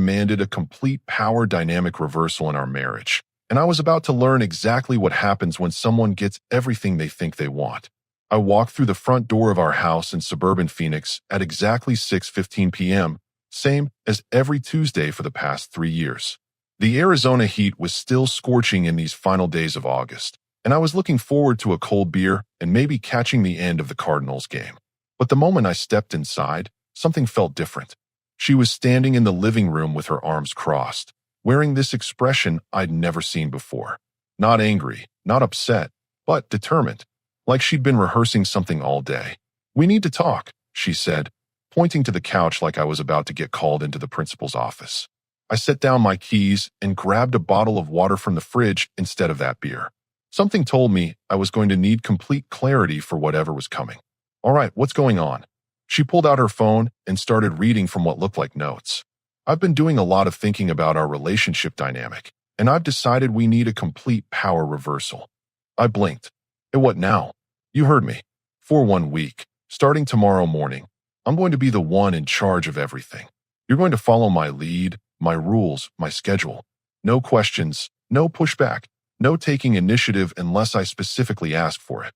demanded a complete power dynamic reversal in our marriage, and I was about to learn exactly what happens when someone gets everything they think they want. I walked through the front door of our house in suburban Phoenix at exactly 6:15 p.m., same as every Tuesday for the past 3 years. The Arizona heat was still scorching in these final days of August, and I was looking forward to a cold beer and maybe catching the end of the Cardinals game. But the moment I stepped inside, something felt different. She was standing in the living room with her arms crossed, wearing this expression I'd never seen before. Not angry, not upset, but determined, like she'd been rehearsing something all day. "We need to talk," she said, pointing to the couch like I was about to get called into the principal's office. I set down my keys and grabbed a bottle of water from the fridge instead of that beer. Something told me I was going to need complete clarity for whatever was coming. "All right, what's going on?" She pulled out her phone and started reading from what looked like notes. "I've been doing a lot of thinking about our relationship dynamic, and I've decided we need a complete power reversal." I blinked. "What now?" "You heard me. For 1 week, starting tomorrow morning, I'm going to be the one in charge of everything. You're going to follow my lead, my rules, my schedule. No questions, no pushback, no taking initiative unless I specifically ask for it."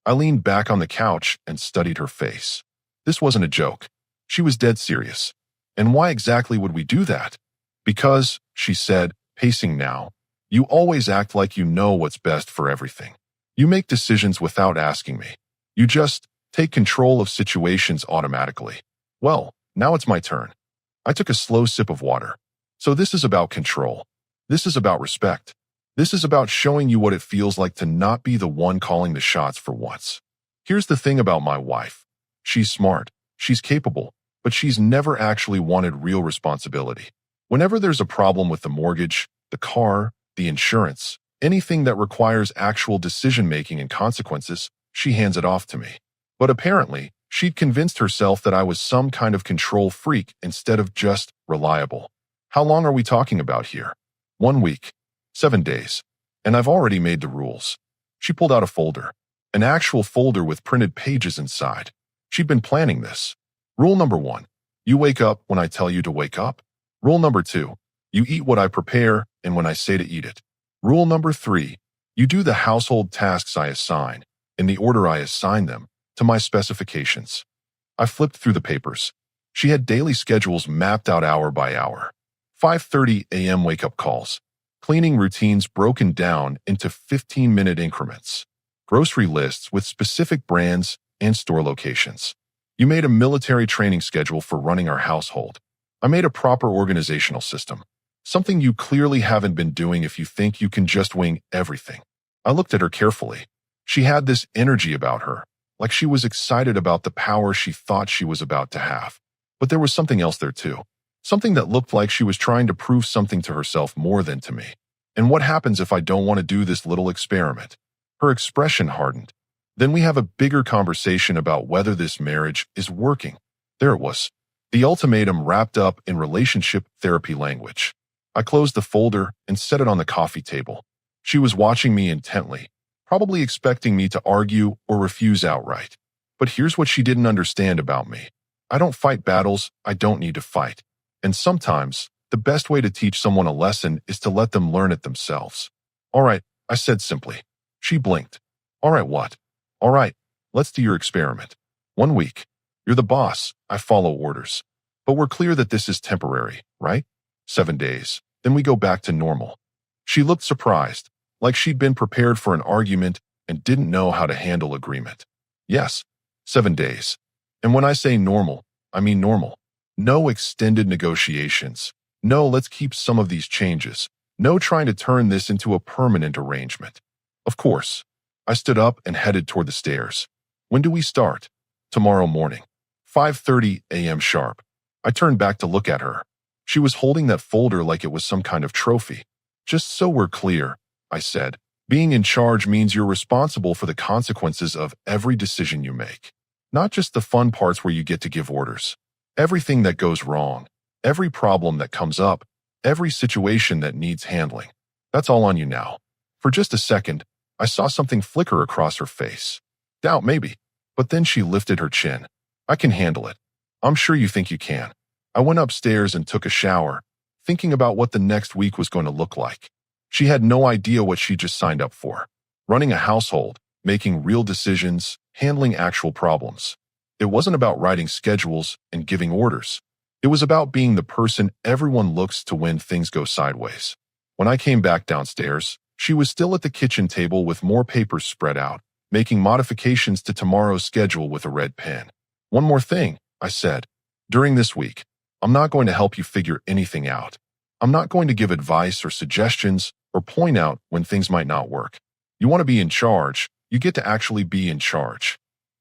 I leaned back on the couch and studied her face. This wasn't a joke. She was dead serious. "And why exactly would we do that?" "Because," she said, pacing now, "you always act like you know what's best for everything. You make decisions without asking me. You just take control of situations automatically. Well, now it's my turn." I took a slow sip of water. "So this is about control. This is about respect. This is about showing you what it feels like to not be the one calling the shots for once. Here's the thing about my wife. She's smart, she's capable, but she's never actually wanted real responsibility. Whenever there's a problem with the mortgage, the car, the insurance, anything that requires actual decision-making and consequences, she hands it off to me. But apparently, she'd convinced herself that I was some kind of control freak instead of just reliable. How long are we talking about here? 1 week. 7 days. And I've already made the rules." She pulled out a folder. An actual folder with printed pages inside. She'd been planning this. "Rule number 1. You wake up when I tell you to wake up. Rule number 2. You eat what I prepare and when I say to eat it. Rule number 3. You do the household tasks I assign, in the order I assign them, to my specifications." I flipped through the papers. She had daily schedules mapped out hour by hour. 5:30 a.m. wake-up calls. Cleaning routines broken down into 15-minute increments. Grocery lists with specific brands and store locations. You made a military training schedule for running our household. I made a proper organizational system. Something you clearly haven't been doing if you think you can just wing everything. I looked at her carefully. She had this energy about her, like she was excited about the power she thought she was about to have. But there was something else there too. Something that looked like she was trying to prove something to herself more than to me. "And what happens if I don't want to do this little experiment?" Her expression hardened. "Then we have a bigger conversation about whether this marriage is working." There it was. The ultimatum wrapped up in relationship therapy language. I closed the folder and set it on the coffee table. She was watching me intently, probably expecting me to argue or refuse outright. But here's what she didn't understand about me. I don't fight battles I don't need to fight. And sometimes, the best way to teach someone a lesson is to let them learn it themselves. "All right," I said simply. She blinked. "All right, what?" "All right, let's do your experiment. 1 week. You're the boss, I follow orders. But we're clear that this is temporary, right? 7 days. Then we go back to normal." She looked surprised, like she'd been prepared for an argument and didn't know how to handle agreement. "Yes, 7 days. And when I say normal, I mean normal. No extended negotiations. No, let's keep some of these changes. No trying to turn this into a permanent arrangement." "Of course." I stood up and headed toward the stairs. "When do we start?" "Tomorrow morning. 5:30 a.m. sharp." I turned back to look at her. She was holding that folder like it was some kind of trophy. "Just so we're clear," I said, "being in charge means you're responsible for the consequences of every decision you make. Not just the fun parts where you get to give orders. Everything that goes wrong, every problem that comes up, every situation that needs handling. That's all on you now." For just a second, I saw something flicker across her face. Doubt maybe. But then she lifted her chin. "I can handle it. I'm sure you think you can." I went upstairs and took a shower, thinking about what the next week was going to look like. She had no idea what she just signed up for. Running a household, making real decisions, handling actual problems. It wasn't about writing schedules and giving orders. It was about being the person everyone looks to when things go sideways. When I came back downstairs, she was still at the kitchen table with more papers spread out, making modifications to tomorrow's schedule with a red pen. One more thing, I said. During this week, I'm not going to help you figure anything out. I'm not going to give advice or suggestions or point out when things might not work. You want to be in charge, you get to actually be in charge.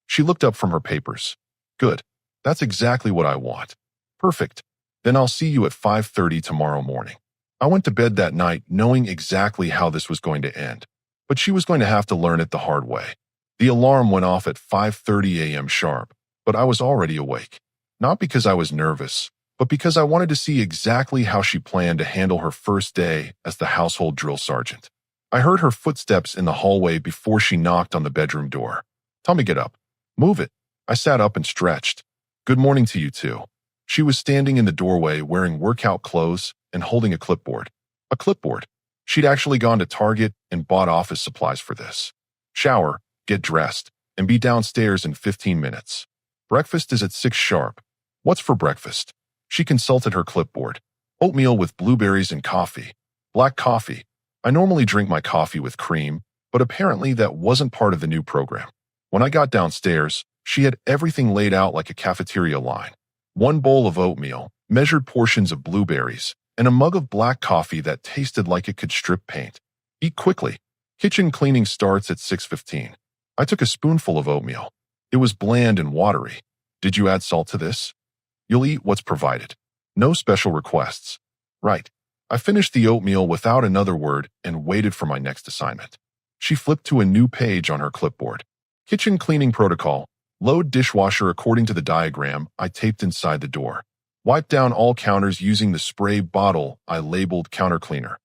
She looked up from her papers. Good. That's exactly what I want. Perfect. Then I'll see you at 5:30 tomorrow morning. I went to bed that night knowing exactly how this was going to end, but she was going to have to learn it the hard way. The alarm went off at 5:30 a.m. sharp, but I was already awake. Not because I was nervous, but because I wanted to see exactly how she planned to handle her first day as the household drill sergeant. I heard her footsteps in the hallway before she knocked on the bedroom door. Tell me, get up. Move it. I sat up and stretched. Good morning to you too. She was standing in the doorway wearing workout clothes and holding a clipboard. A clipboard. She'd actually gone to Target and bought office supplies for this. Shower, get dressed, and be downstairs in 15 minutes. Breakfast is at 6 sharp. What's for breakfast? She consulted her clipboard. Oatmeal with blueberries and coffee. Black coffee. I normally drink my coffee with cream, but apparently that wasn't part of the new program. When I got downstairs, she had everything laid out like a cafeteria line. One bowl of oatmeal, measured portions of blueberries, and a mug of black coffee that tasted like it could strip paint. Eat quickly. Kitchen cleaning starts at 6:15. I took a spoonful of oatmeal. It was bland and watery. Did you add salt to this? You'll eat what's provided. No special requests. Right. I finished the oatmeal without another word and waited for my next assignment. She flipped to a new page on her clipboard. Kitchen cleaning protocol. Load dishwasher according to the diagram I taped inside the door. Wipe down all counters using the spray bottle I labeled counter cleaner.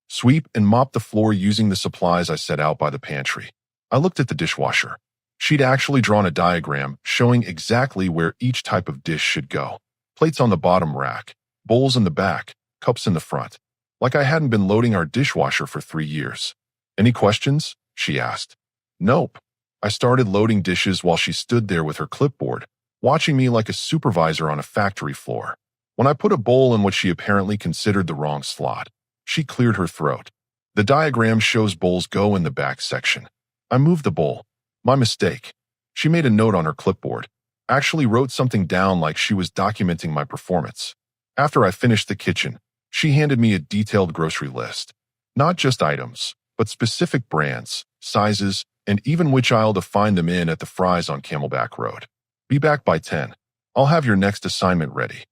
Sweep and mop the floor using the supplies I set out by the pantry. I looked at the dishwasher. She'd actually drawn a diagram showing exactly where each type of dish should go. Plates on the bottom rack, bowls in the back, cups in the front. Like I hadn't been loading our dishwasher for 3 years. Any questions? She asked. Nope. I started loading dishes while she stood there with her clipboard, watching me like a supervisor on a factory floor. When I put a bowl in what she apparently considered the wrong slot, she cleared her throat. The diagram shows bowls go in the back section. I moved the bowl. My mistake. She made a note on her clipboard, actually wrote something down like she was documenting my performance. After I finished the kitchen, she handed me a detailed grocery list. Not just items, but specific brands, sizes, and even which aisle to find them in at the Fry's on Camelback Road. Be back by 10. I'll have your next assignment ready.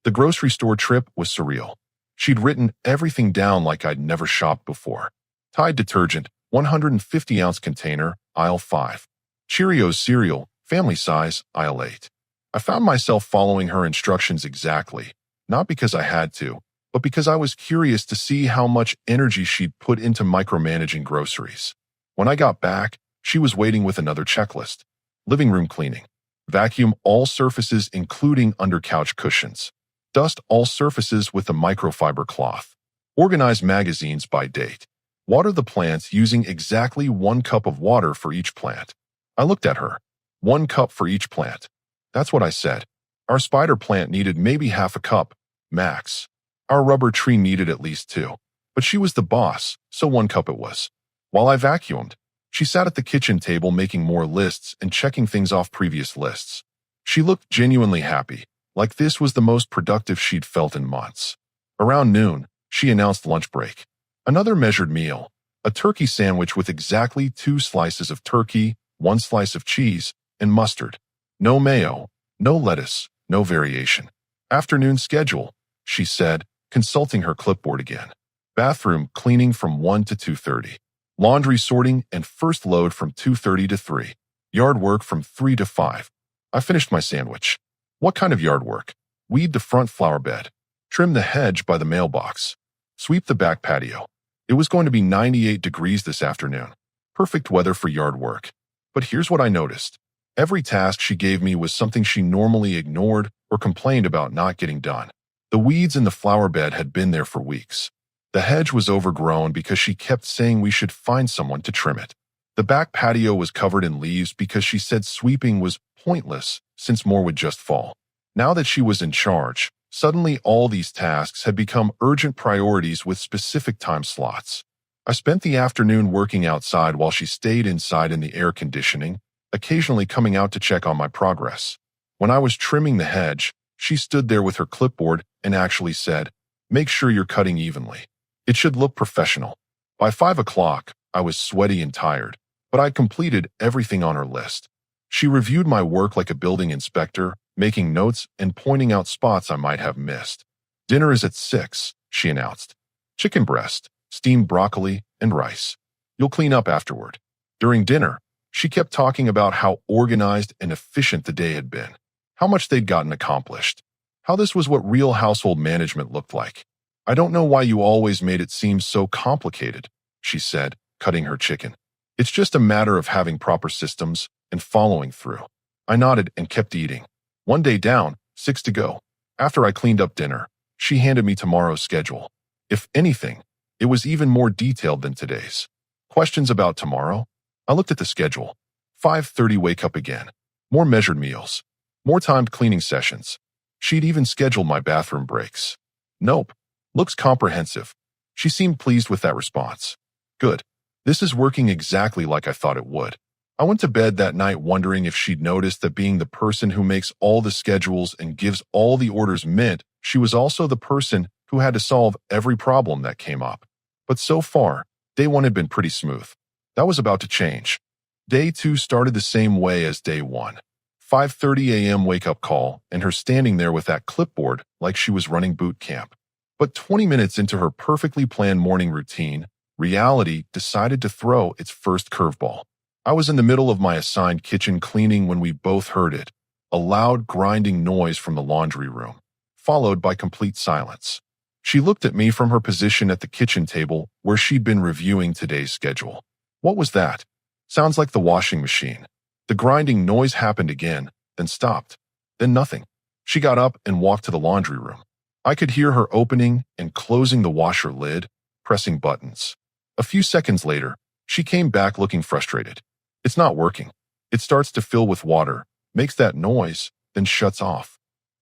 The grocery store trip was surreal. She'd written everything down like I'd never shopped before. Tide detergent, 150-ounce container, aisle 5. Cheerios cereal, family size, aisle 8. I found myself following her instructions exactly, not because I had to, but because I was curious to see how much energy she'd put into micromanaging groceries. When I got back, she was waiting with another checklist. Living room cleaning. Vacuum all surfaces including under-couch cushions. Dust all surfaces with a microfiber cloth. Organize magazines by date. Water the plants using exactly 1 cup of water for each plant. I looked at her. 1 cup for each plant. That's what I said. Our spider plant needed maybe half a cup, max. Our rubber tree needed at least 2. But she was the boss, so 1 cup it was. While I vacuumed, she sat at the kitchen table making more lists and checking things off previous lists. She looked genuinely happy, like this was the most productive she'd felt in months. Around noon, she announced lunch break. Another measured meal, a turkey sandwich with exactly 2 slices of turkey, 1 slice of cheese, and mustard. No mayo, no lettuce, no variation. Afternoon schedule, she said, consulting her clipboard again. Bathroom cleaning from 1 to 2:30. Laundry sorting and first load from 2:30 to 3. Yard work from 3 to 5. I finished my sandwich. What kind of yard work? Weed the front flower bed. Trim the hedge by the mailbox. Sweep the back patio. It was going to be 98 degrees this afternoon. Perfect weather for yard work. But here's what I noticed. Every task she gave me was something she normally ignored or complained about not getting done. The weeds in the flower bed had been there for weeks. The hedge was overgrown because she kept saying we should find someone to trim it. The back patio was covered in leaves because she said sweeping was pointless since more would just fall. Now that she was in charge, suddenly all these tasks had become urgent priorities with specific time slots. I spent the afternoon working outside while she stayed inside in the air conditioning, occasionally coming out to check on my progress. When I was trimming the hedge, she stood there with her clipboard and actually said, "Make sure you're cutting evenly. It should look professional." By 5 o'clock, I was sweaty and tired, but I completed everything on her list. She reviewed my work like a building inspector, making notes and pointing out spots I might have missed. "Dinner is at 6, she announced. "Chicken breast, steamed broccoli, and rice. You'll clean up afterward." During dinner, she kept talking about how organized and efficient the day had been, how much they'd gotten accomplished, how this was what real household management looked like. "I don't know why you always made it seem so complicated," she said, cutting her chicken. "It's just a matter of having proper systems and following through." I nodded and kept eating. One day down, 6 to go. After I cleaned up dinner, she handed me tomorrow's schedule. If anything, it was even more detailed than today's. Questions about tomorrow? I looked at the schedule. 5:30 wake up again. More measured meals. More timed cleaning sessions. She'd even scheduled my bathroom breaks. Nope. Looks comprehensive. She seemed pleased with that response. Good. This is working exactly like I thought it would. I went to bed that night wondering if she'd noticed that being the person who makes all the schedules and gives all the orders meant she was also the person who had to solve every problem that came up. But so far, day 1 had been pretty smooth. That was about to change. Day 2 started the same way as day 1. 5:30 a.m. wake-up call, and her standing there with that clipboard like she was running boot camp. But 20 minutes into her perfectly planned morning routine, reality decided to throw its first curveball. I was in the middle of my assigned kitchen cleaning when we both heard it, a loud grinding noise from the laundry room, followed by complete silence. She looked at me from her position at the kitchen table where she'd been reviewing today's schedule. "What was that?" "Sounds like the washing machine." The grinding noise happened again, then stopped. Then nothing. She got up and walked to the laundry room. I could hear her opening and closing the washer lid, pressing buttons. A few seconds later, she came back looking frustrated. "It's not working. It starts to fill with water, makes that noise, then shuts off."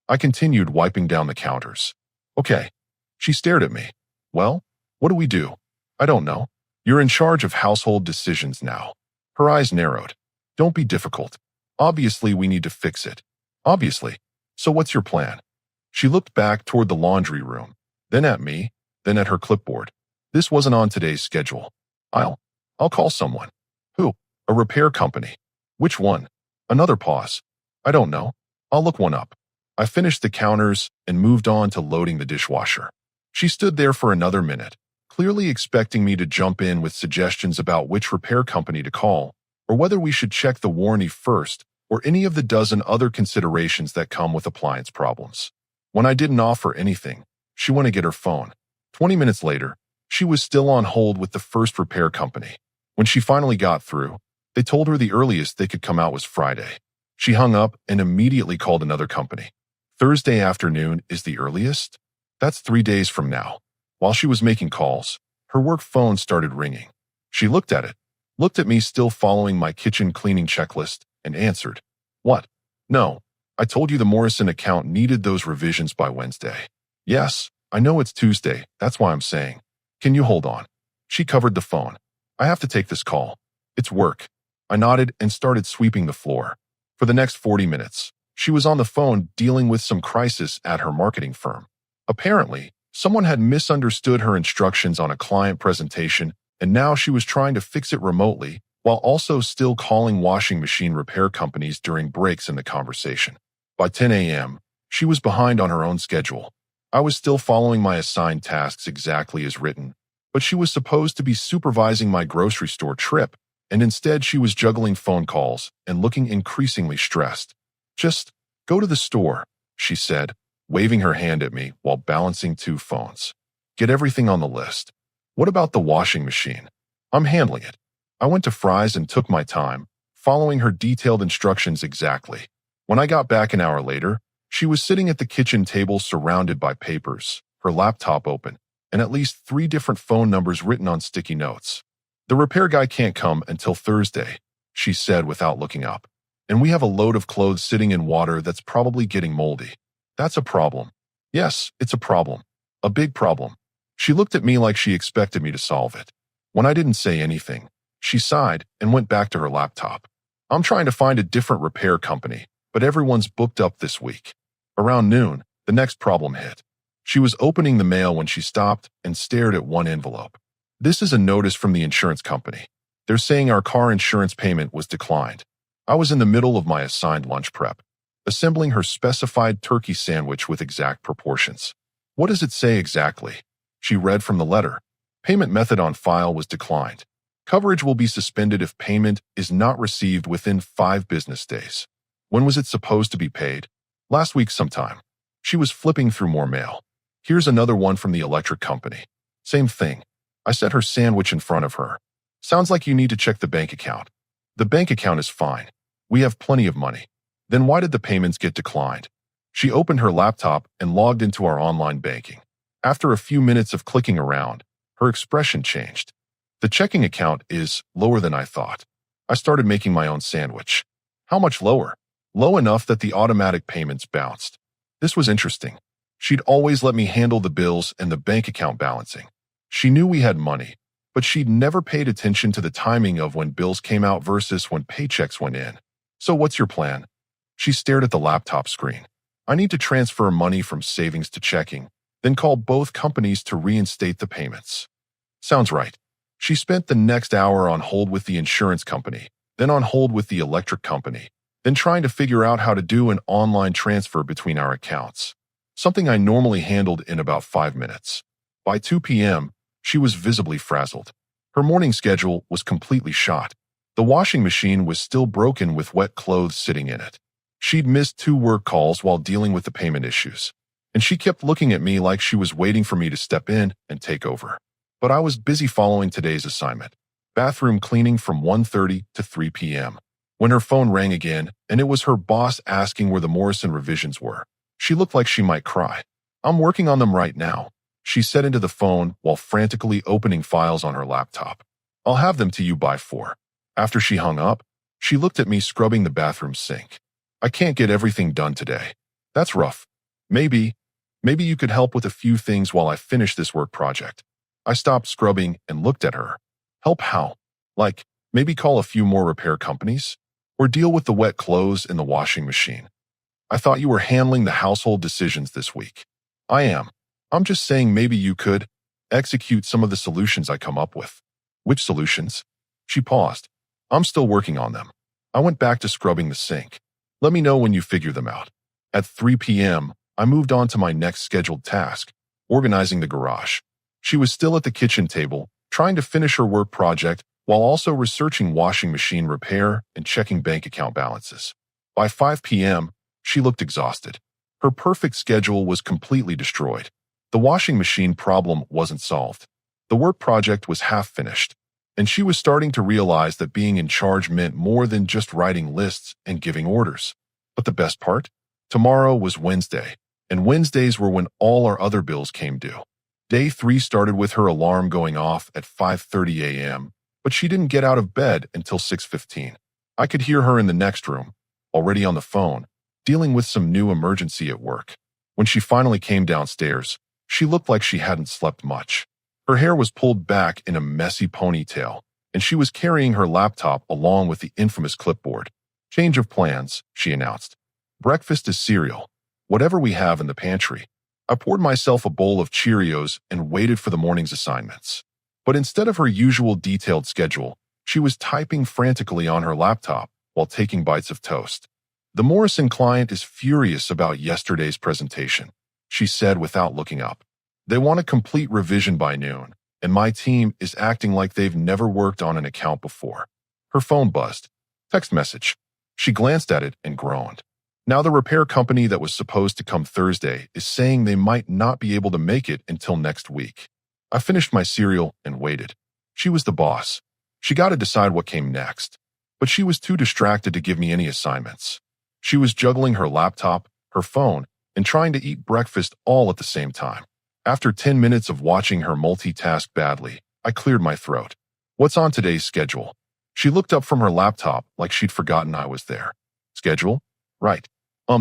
I continued wiping down the counters. "Okay." She stared at me. "Well, what do we do?" "I don't know. You're in charge of household decisions now." Her eyes narrowed. "Don't be difficult. Obviously, we need to fix it." "Obviously. So what's your plan?" She looked back toward the laundry room, then at me, then at her clipboard. "This wasn't on today's schedule. I'll call someone." "Who?" "A repair company." "Which one?" Another pause. "I don't know. I'll look one up." I finished the counters and moved on to loading the dishwasher. She stood there for another minute, clearly expecting me to jump in with suggestions about which repair company to call, or whether we should check the warranty first, or any of the dozen other considerations that come with appliance problems. When I didn't offer anything, she went to get her phone. 20 minutes later, she was still on hold with the first repair company. When she finally got through, they told her the earliest they could come out was Friday. She hung up and immediately called another company. "Thursday afternoon is the earliest?" "That's 3 days from now." While she was making calls, her work phone started ringing. She looked at it, looked at me still following my kitchen cleaning checklist, and answered. "What?" "No, I told you the Morrison account needed those revisions by Wednesday." "Yes, I know it's Tuesday, that's why I'm saying. Can you hold on?" She covered the phone. "I have to take this call. It's work." I nodded and started sweeping the floor. For the next 40 minutes, she was on the phone dealing with some crisis at her marketing firm. Apparently, someone had misunderstood her instructions on a client presentation, and now she was trying to fix it remotely while also still calling washing machine repair companies during breaks in the conversation. By 10 a.m., she was behind on her own schedule. I was still following my assigned tasks exactly as written, but she was supposed to be supervising my grocery store trip, and instead she was juggling phone calls and looking increasingly stressed. "Just go to the store," she said, waving her hand at me while balancing 2 phones. "Get everything on the list." "What about the washing machine?" "I'm handling it." I went to Fry's and took my time, following her detailed instructions exactly. When I got back an hour later, She was sitting at the kitchen table surrounded by papers, her laptop open, and at least 3 different phone numbers written on sticky notes. "The repair guy can't come until Thursday," she said without looking up. "And we have a load of clothes sitting in water that's probably getting moldy. That's a problem." "Yes, it's a problem. A big problem." She looked at me like she expected me to solve it. When I didn't say anything, she sighed and went back to her laptop. "I'm trying to find a different repair company, but everyone's booked up this week." Around noon, the next problem hit. She was opening the mail when she stopped and stared at one envelope. "This is a notice from the insurance company. They're saying our car insurance payment was declined." I was in the middle of my assigned lunch prep, assembling her specified turkey sandwich with exact proportions. "What does it say exactly?" She read from the letter. "Payment method on file was declined. Coverage will be suspended if payment is not received within 5 business days." When was it supposed to be paid? Last week sometime. She was flipping through more mail. "Here's another one from the electric company. Same thing." I set her sandwich in front of her. "Sounds like you need to check the bank account." "The bank account is fine. We have plenty of money." "Then why did the payments get declined?" She opened her laptop and logged into our online banking. After a few minutes of clicking around, her expression changed. "The checking account is lower than I thought." I started making my own sandwich. "How much lower?" "Low enough that the automatic payments bounced." This was interesting. She'd always let me handle the bills and the bank account balancing. She knew we had money, but she'd never paid attention to the timing of when bills came out versus when paychecks went in. "So what's your plan?" She stared at the laptop screen. "I need to transfer money from savings to checking, then call both companies to reinstate the payments." Sounds right. She spent the next hour on hold with the insurance company, then on hold with the electric company, then trying to figure out how to do an online transfer between our accounts, something I normally handled in about 5 minutes. By 2 p.m., she was visibly frazzled. Her morning schedule was completely shot. The washing machine was still broken with wet clothes sitting in it. She'd missed 2 work calls while dealing with the payment issues, and she kept looking at me like she was waiting for me to step in and take over. But I was busy following today's assignment, bathroom cleaning from 1:30 to 3 p.m., when her phone rang again, and it was her boss asking where the Morrison revisions were. She looked like she might cry. "I'm working on them right now," she said into the phone while frantically opening files on her laptop. "I'll have them to you by 4. After she hung up, she looked at me scrubbing the bathroom sink. "I can't get everything done today." "That's rough. Maybe you could help with a few things while I finish this work project." I stopped scrubbing and looked at her. "Help how? Like, maybe call a few more repair companies? Or deal with the wet clothes in the washing machine?" "I thought you were handling the household decisions this week." "I am. I'm just saying maybe you could execute some of the solutions I come up with." "Which solutions?" She paused. "I'm still working on them." I went back to scrubbing the sink. "Let me know when you figure them out." At 3 p.m., I moved on to my next scheduled task, organizing the garage. She was still at the kitchen table, trying to finish her work project while also researching washing machine repair and checking bank account balances. By 5 p.m., she looked exhausted. Her perfect schedule was completely destroyed. The washing machine problem wasn't solved. The work project was half finished, and she was starting to realize that being in charge meant more than just writing lists and giving orders. But the best part? Tomorrow was Wednesday, and Wednesdays were when all our other bills came due. Day 3 started with her alarm going off at 5:30 a.m., but she didn't get out of bed until 6:15. I could hear her in the next room, already on the phone, dealing with some new emergency at work. When she finally came downstairs, she looked like she hadn't slept much. Her hair was pulled back in a messy ponytail, and she was carrying her laptop along with the infamous clipboard. "Change of plans," she announced. "Breakfast is cereal. Whatever we have in the pantry." I poured myself a bowl of Cheerios and waited for the morning's assignments. But instead of her usual detailed schedule, she was typing frantically on her laptop while taking bites of toast. "The Morrison client is furious about yesterday's presentation," she said without looking up. "They want a complete revision by noon, and my team is acting like they've never worked on an account before." Her phone buzzed. Text message. She glanced at it and groaned. Now the repair company that was supposed to come Thursday is saying they might not be able to make it until next week. I finished my cereal and waited. She was the boss. She got to decide what came next. But she was too distracted to give me any assignments. She was juggling her laptop, her phone, and trying to eat breakfast all at the same time. After 10 minutes of watching her multitask badly, I cleared my throat. What's on today's schedule? She looked up from her laptop like she'd forgotten I was there. Schedule? Right.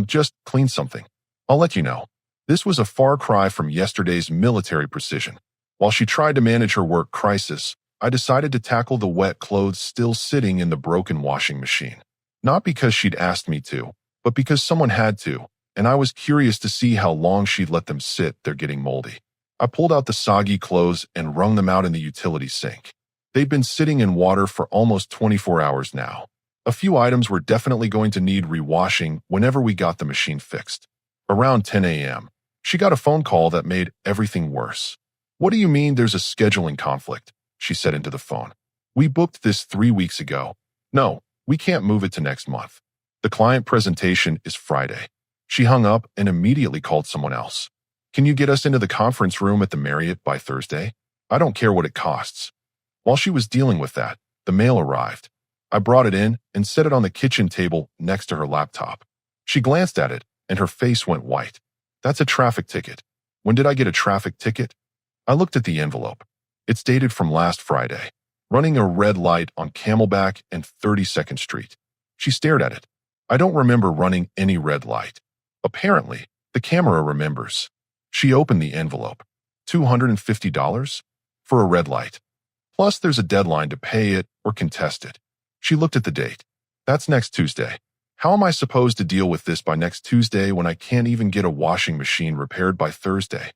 Just clean something. I'll let you know. This was a far cry from yesterday's military precision. While she tried to manage her work crisis, I decided to tackle the wet clothes still sitting in the broken washing machine. Not because she'd asked me to, but because someone had to, and I was curious to see how long she'd let them sit there getting moldy. I pulled out the soggy clothes and wrung them out in the utility sink. They'd been sitting in water for almost 24 hours now. A few items were definitely going to need rewashing whenever we got the machine fixed. Around 10 a.m., she got a phone call that made everything worse. "What do you mean there's a scheduling conflict?" she said into the phone. "We booked this 3 weeks ago. No, we can't move it to next month. The client presentation is Friday." She hung up and immediately called someone else. "Can you get us into the conference room at the Marriott by Thursday? I don't care what it costs." While she was dealing with that, the mail arrived. I brought it in and set it on the kitchen table next to her laptop. She glanced at it, and her face went white. "That's a traffic ticket." "When did I get a traffic ticket?" I looked at the envelope. It's dated from last Friday. "Running a red light on Camelback and 32nd Street." She stared at it. "I don't remember running any red light." Apparently, the camera remembers. She opened the envelope. $250? For a red light. Plus, there's a deadline to pay it or contest it. She looked at the date. "That's next Tuesday. How am I supposed to deal with this by next Tuesday when I can't even get a washing machine repaired by Thursday?"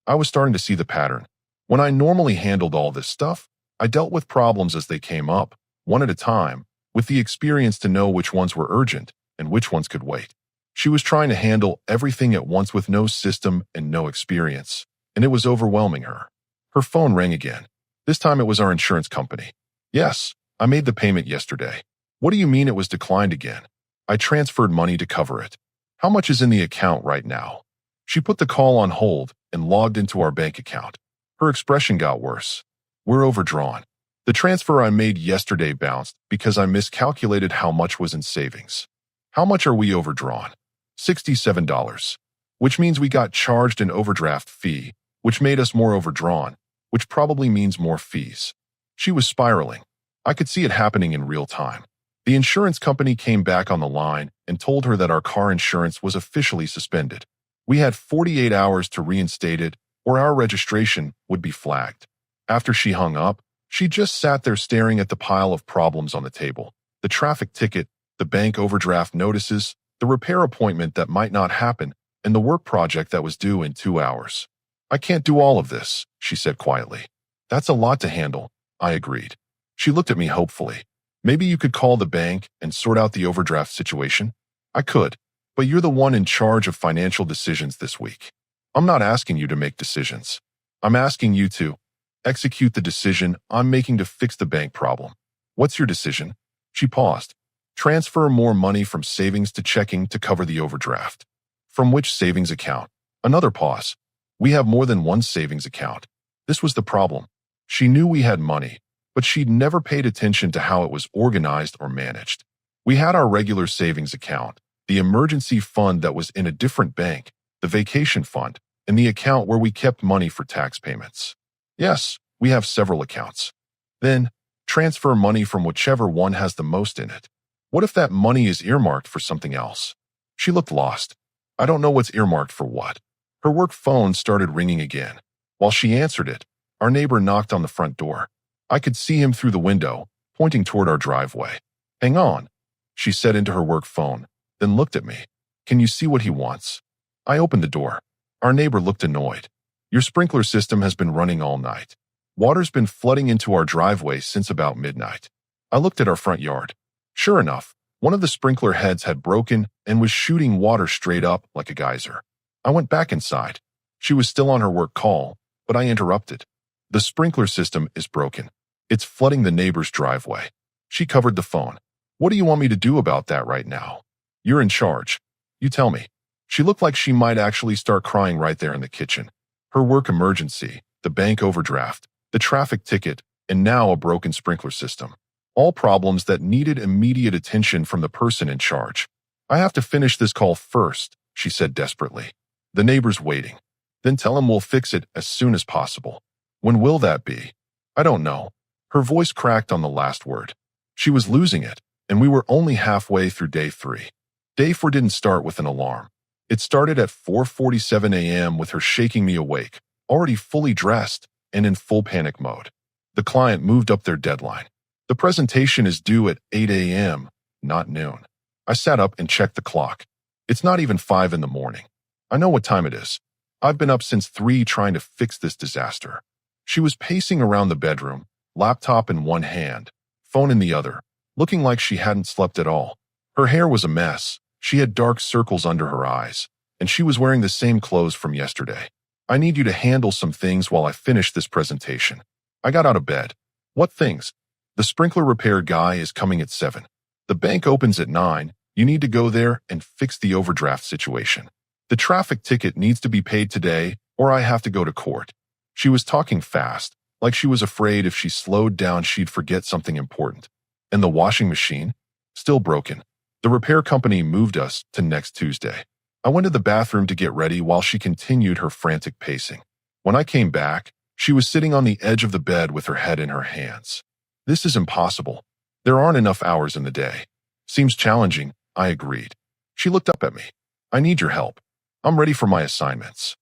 I was starting to see the pattern. When I normally handled all this stuff, I dealt with problems as they came up, one at a time, with the experience to know which ones were urgent and which ones could wait. She was trying to handle everything at once with no system and no experience, and it was overwhelming her. Her phone rang again. This time it was our insurance company. "Yes, I made the payment yesterday." "What do you mean it was declined again?" "I transferred money to cover it." "How much is in the account right now?" She put the call on hold and logged into our bank account. Her expression got worse. "We're overdrawn. The transfer I made yesterday bounced because I miscalculated how much was in savings." "How much are we overdrawn?" $67, which means we got charged an overdraft fee, which made us more overdrawn, which probably means more fees. She was spiraling. I could see it happening in real time. The insurance company came back on the line and told her that our car insurance was officially suspended. We had 48 hours to reinstate it, or our registration would be flagged. After she hung up, she just sat there staring at the pile of problems on the table. The traffic ticket, the bank overdraft notices, the repair appointment that might not happen, and the work project that was due in 2 hours. "I can't do all of this," she said quietly. "That's a lot to handle," I agreed. She looked at me hopefully. "Maybe you could call the bank and sort out the overdraft situation?" "I could, but you're the one in charge of financial decisions this week." "I'm not asking you to make decisions. I'm asking you to execute the decision I'm making to fix the bank problem." "What's your decision?" She paused. "Transfer more money from savings to checking to cover the overdraft." "From which savings account?" Another pause. "We have more than one savings account." This was the problem. She knew we had money, but she'd never paid attention to how it was organized or managed. We had our regular savings account, the emergency fund that was in a different bank, the vacation fund, and the account where we kept money for tax payments. "Yes, we have several accounts." "Then, transfer money from whichever one has the most in it." "What if that money is earmarked for something else?" She looked lost. "I don't know what's earmarked for what." Her work phone started ringing again. While she answered it, our neighbor knocked on the front door. I could see him through the window, pointing toward our driveway. "Hang on," she said into her work phone, then looked at me. "Can you see what he wants?" I opened the door. Our neighbor looked annoyed. "Your sprinkler system has been running all night. Water's been flooding into our driveway since about midnight." I looked at our front yard. Sure enough, one of the sprinkler heads had broken and was shooting water straight up like a geyser. I went back inside. She was still on her work call, but I interrupted. "The sprinkler system is broken. It's flooding the neighbor's driveway." She covered the phone. "What do you want me to do about that right now?" "You're in charge. You tell me." She looked like she might actually start crying right there in the kitchen. Her work emergency, the bank overdraft, the traffic ticket, and now a broken sprinkler system. All problems that needed immediate attention from the person in charge. "I have to finish this call first," she said desperately. The neighbor's waiting. Then tell him we'll fix it as soon as possible. When will that be? I don't know. Her voice cracked on the last word. She was losing it, and we were only halfway through day 3. Day 4 didn't start with an alarm. It started at 4:47 a.m. with her shaking me awake, already fully dressed and in full panic mode. The client moved up their deadline. The presentation is due at 8 a.m., not noon. I sat up and checked the clock. It's not even 5 in the morning. I know what time it is. I've been up since 3 trying to fix this disaster. She was pacing around the bedroom, laptop in one hand, phone in the other, looking like she hadn't slept at all. Her hair was a mess. She had dark circles under her eyes, and she was wearing the same clothes from yesterday. I need you to handle some things while I finish this presentation. I got out of bed. What things? The sprinkler repair guy is coming at 7. The bank opens at 9. You need to go there and fix the overdraft situation. The traffic ticket needs to be paid today, or I have to go to court. She was talking fast, like she was afraid if she slowed down she'd forget something important. And the washing machine? Still broken. The repair company moved us to next Tuesday. I went to the bathroom to get ready while she continued her frantic pacing. When I came back, she was sitting on the edge of the bed with her head in her hands. This is impossible. There aren't enough hours in the day. Seems challenging, I agreed. She looked up at me. I need your help. I'm ready for my assignments.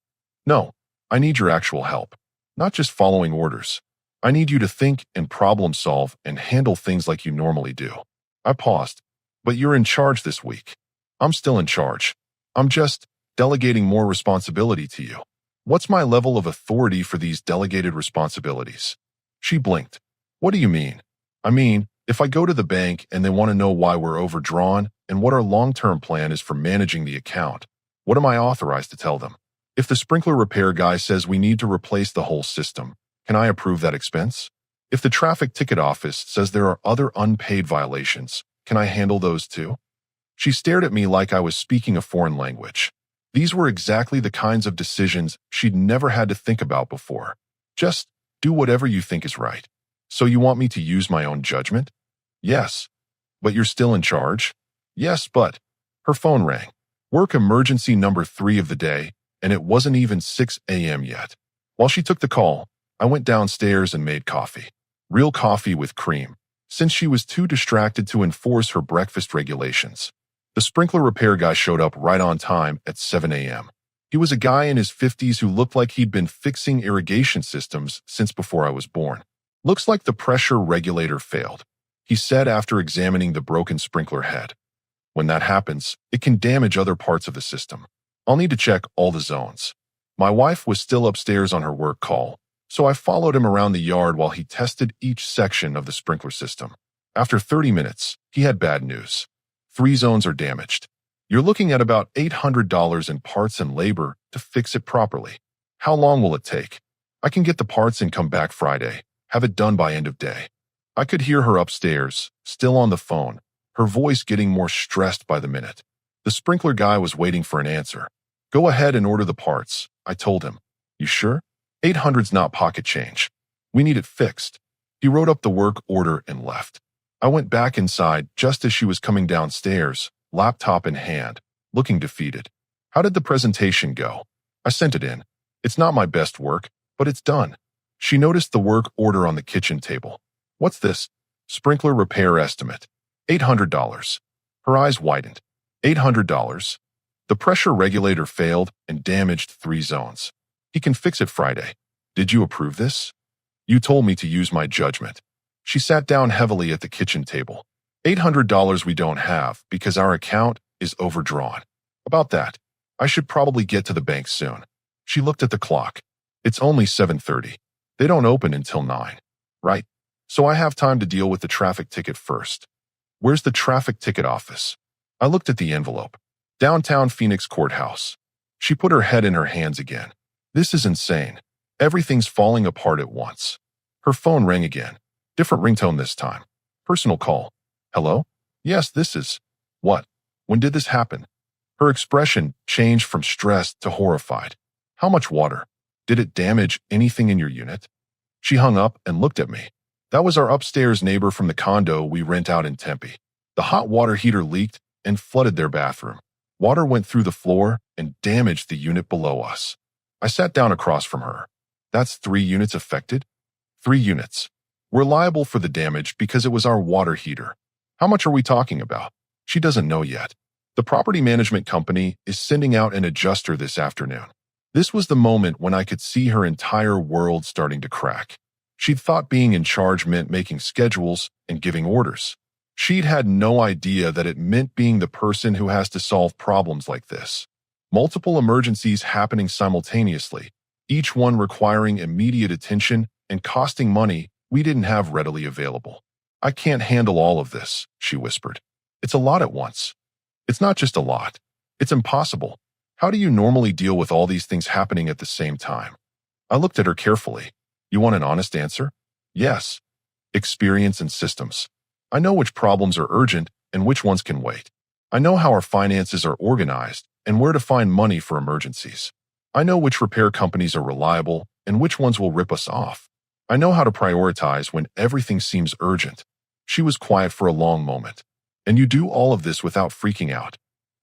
No, I need your actual help. Not just following orders. I need you to think and problem solve and handle things like you normally do. I paused. But you're in charge this week. I'm still in charge. I'm just delegating more responsibility to you. What's my level of authority for these delegated responsibilities? She blinked. What do you mean? I mean, if I go to the bank and they want to know why we're overdrawn and what our long-term plan is for managing the account, what am I authorized to tell them? If the sprinkler repair guy says we need to replace the whole system, can I approve that expense? If the traffic ticket office says there are other unpaid violations, can I handle those too? She stared at me like I was speaking a foreign language. These were exactly the kinds of decisions she'd never had to think about before. Just do whatever you think is right. So you want me to use my own judgment? Yes. But you're still in charge? Yes, but... Her phone rang. Work emergency number 3 of the day, and it wasn't even 6 a.m. yet. While she took the call, I went downstairs and made coffee. Real coffee with cream, since she was too distracted to enforce her breakfast regulations. The sprinkler repair guy showed up right on time at 7 a.m. He was a guy in his 50s who looked like he'd been fixing irrigation systems since before I was born. Looks like the pressure regulator failed, he said after examining the broken sprinkler head. When that happens, it can damage other parts of the system. I'll need to check all the zones. My wife was still upstairs on her work call, so I followed him around the yard while he tested each section of the sprinkler system. After 30 minutes, he had bad news. 3 zones are damaged. You're looking at about $800 in parts and labor to fix it properly. How long will it take? I can get the parts and come back Friday, have it done by end of day. I could hear her upstairs, still on the phone, her voice getting more stressed by the minute. The sprinkler guy was waiting for an answer. Go ahead and order the parts, I told him. You sure? 800's not pocket change. We need it fixed. He wrote up the work order and left. I went back inside just as she was coming downstairs, laptop in hand, looking defeated. How did the presentation go? I sent it in. It's not my best work, but it's done. She noticed the work order on the kitchen table. What's this? Sprinkler repair estimate. $800. Her eyes widened. $800? The pressure regulator failed and damaged 3 zones. He can fix it Friday. Did you approve this? You told me to use my judgment. She sat down heavily at the kitchen table. $800 we don't have because our account is overdrawn. About that, I should probably get to the bank soon. She looked at the clock. It's only 7:30. They don't open until 9. Right. So I have time to deal with the traffic ticket first. Where's the traffic ticket office? I looked at the envelope. Downtown Phoenix Courthouse. She put her head in her hands again. This is insane. Everything's falling apart at once. Her phone rang again. Different ringtone this time. Personal call. Hello? Yes, this is... What? When did this happen? Her expression changed from stressed to horrified. How much water? Did it damage anything in your unit? She hung up and looked at me. That was our upstairs neighbor from the condo we rent out in Tempe. The hot water heater leaked and flooded their bathroom. Water went through the floor and damaged the unit below us. I sat down across from her. That's 3 units affected? 3 units. We're liable for the damage because it was our water heater. How much are we talking about? She doesn't know yet. The property management company is sending out an adjuster this afternoon. This was the moment when I could see her entire world starting to crack. She'd thought being in charge meant making schedules and giving orders. She'd had no idea that it meant being the person who has to solve problems like this. Multiple emergencies happening simultaneously, each one requiring immediate attention and costing money we didn't have readily available. I can't handle all of this, she whispered. It's a lot at once. It's not just a lot. It's impossible. How do you normally deal with all these things happening at the same time? I looked at her carefully. You want an honest answer? Yes. Experience and systems. I know which problems are urgent and which ones can wait. I know how our finances are organized and where to find money for emergencies. I know which repair companies are reliable and which ones will rip us off. I know how to prioritize when everything seems urgent. She was quiet for a long moment. And you do all of this without freaking out.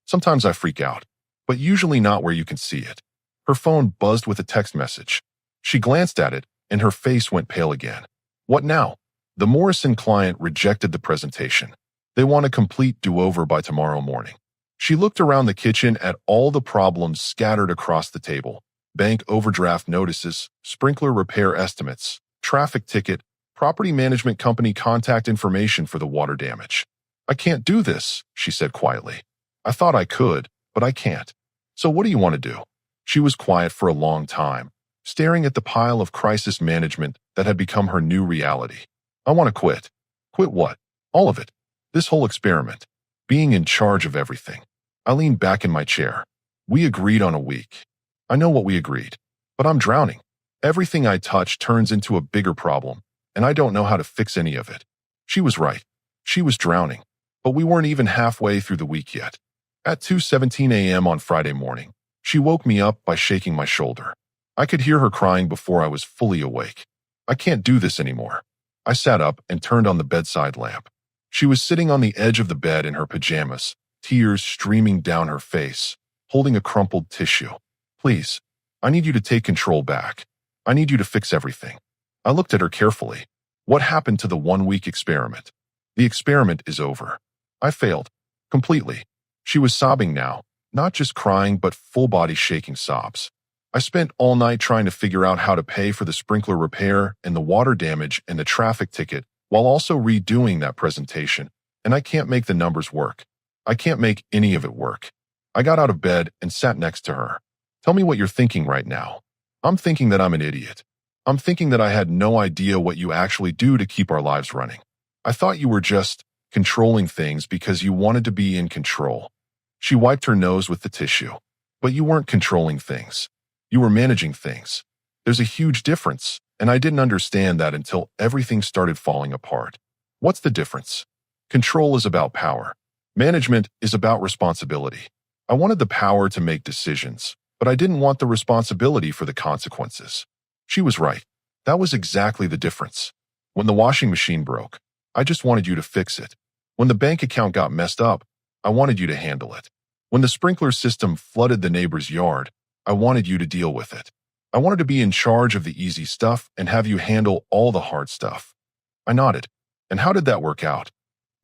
Sometimes I freak out, but usually not where you can see it. Her phone buzzed with a text message. She glanced at it and her face went pale again. What now? The Morrison client rejected the presentation. They want a complete do-over by tomorrow morning. She looked around the kitchen at all the problems scattered across the table. Bank overdraft notices, sprinkler repair estimates, traffic ticket, property management company contact information for the water damage. I can't do this, she said quietly. I thought I could, but I can't. So what do you want to do? She was quiet for a long time, staring at the pile of crisis management that had become her new reality. I want to quit. Quit what? All of it. This whole experiment. Being in charge of everything. I leaned back in my chair. We agreed on a week. I know what we agreed, but I'm drowning. Everything I touch turns into a bigger problem, and I don't know how to fix any of it. She was right. She was drowning, but we weren't even halfway through the week yet. At 2:17 a.m. on Friday morning, she woke me up by shaking my shoulder. I could hear her crying before I was fully awake. I can't do this anymore. I sat up and turned on the bedside lamp. She was sitting on the edge of the bed in her pajamas, tears streaming down her face, holding a crumpled tissue. Please, I need you to take control back. I need you to fix everything. I looked at her carefully. What happened to the 1-week experiment? The experiment is over. I failed. Completely. She was sobbing now, not just crying but full-body shaking sobs. I spent all night trying to figure out how to pay for the sprinkler repair and the water damage and the traffic ticket while also redoing that presentation, and I can't make the numbers work. I can't make any of it work. I got out of bed and sat next to her. Tell me what you're thinking right now. I'm thinking that I'm an idiot. I'm thinking that I had no idea what you actually do to keep our lives running. I thought you were just controlling things because you wanted to be in control. She wiped her nose with the tissue. But you weren't controlling things. You were managing things. There's a huge difference, and I didn't understand that until everything started falling apart. What's the difference? Control is about power. Management is about responsibility. I wanted the power to make decisions, but I didn't want the responsibility for the consequences. She was right. That was exactly the difference. When the washing machine broke, I just wanted you to fix it. When the bank account got messed up, I wanted you to handle it. When the sprinkler system flooded the neighbor's yard, I wanted you to deal with it. I wanted to be in charge of the easy stuff and have you handle all the hard stuff. I nodded. And how did that work out?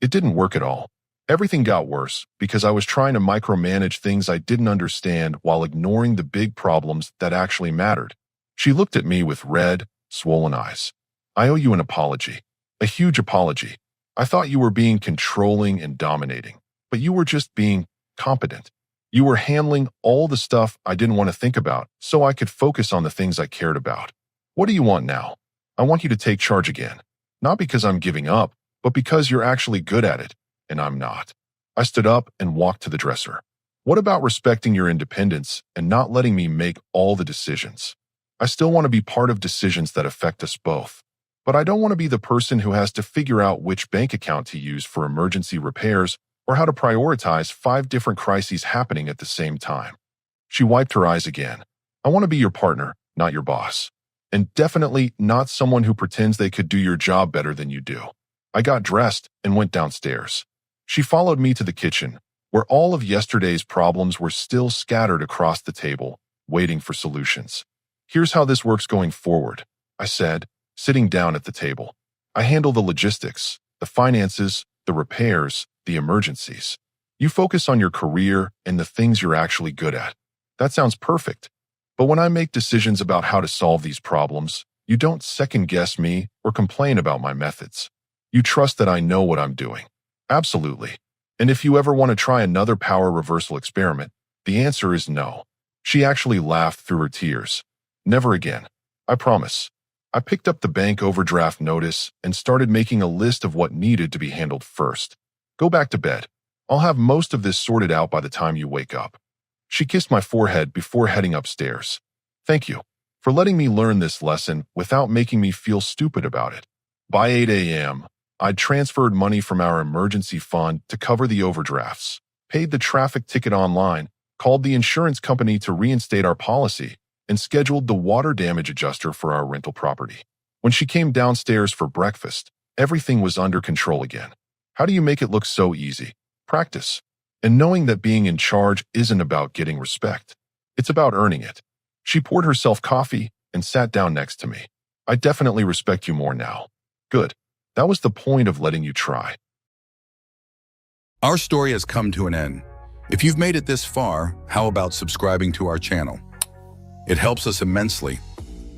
It didn't work at all. Everything got worse because I was trying to micromanage things I didn't understand while ignoring the big problems that actually mattered. She looked at me with red, swollen eyes. I owe you an apology. A huge apology. I thought you were being controlling and dominating, but you were just being competent. You were handling all the stuff I didn't want to think about so I could focus on the things I cared about. What do you want now? I want you to take charge again. Not because I'm giving up, but because you're actually good at it, and I'm not. I stood up and walked to the dresser. What about respecting your independence and not letting me make all the decisions? I still want to be part of decisions that affect us both. But I don't want to be the person who has to figure out which bank account to use for emergency repairs or how to prioritize 5 different crises happening at the same time. She wiped her eyes again. I want to be your partner, not your boss. And definitely not someone who pretends they could do your job better than you do. I got dressed and went downstairs. She followed me to the kitchen, where all of yesterday's problems were still scattered across the table, waiting for solutions. Here's how this works going forward, I said, sitting down at the table. I handle the logistics, the finances, the repairs, the emergencies. You focus on your career and the things you're actually good at. That sounds perfect. But when I make decisions about how to solve these problems, you don't second-guess me or complain about my methods. You trust that I know what I'm doing. Absolutely. And if you ever want to try another power reversal experiment, the answer is no. She actually laughed through her tears. Never again. I promise. I picked up the bank overdraft notice and started making a list of what needed to be handled first. Go back to bed. I'll have most of this sorted out by the time you wake up. She kissed my forehead before heading upstairs. Thank you for letting me learn this lesson without making me feel stupid about it. By 8 a.m., I'd transferred money from our emergency fund to cover the overdrafts, paid the traffic ticket online, called the insurance company to reinstate our policy, and scheduled the water damage adjuster for our rental property. When she came downstairs for breakfast, everything was under control again. How do you make it look so easy? Practice. And knowing that being in charge isn't about getting respect. It's about earning it. She poured herself coffee and sat down next to me. I definitely respect you more now. Good. That was the point of letting you try. Our story has come to an end. If you've made it this far, how about subscribing to our channel? It helps us immensely.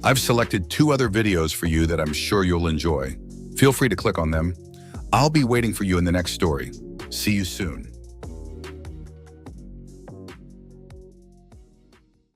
I've selected 2 other videos for you that I'm sure you'll enjoy. Feel free to click on them. I'll be waiting for you in the next story. See you soon.